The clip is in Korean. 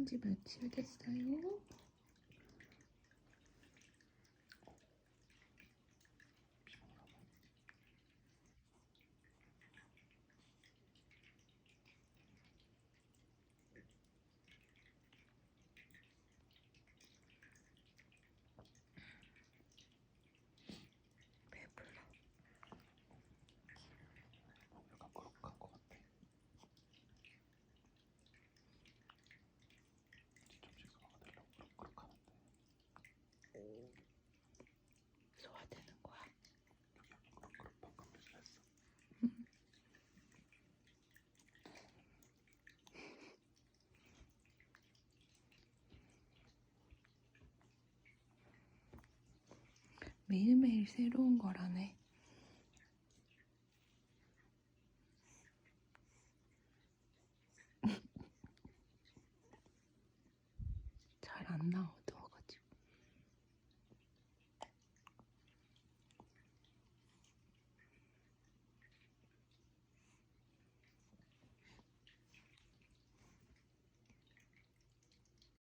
시작한 지 며칠 됐어요? 배불러. 약간 거룩한 것 같아. 뒤꿈치가 되려고 거룩하는데. 소화되는 거야? 여기 약간 거룩 방금 변신했어. 매일매일 새로운 거라네. 잘 안 나오지.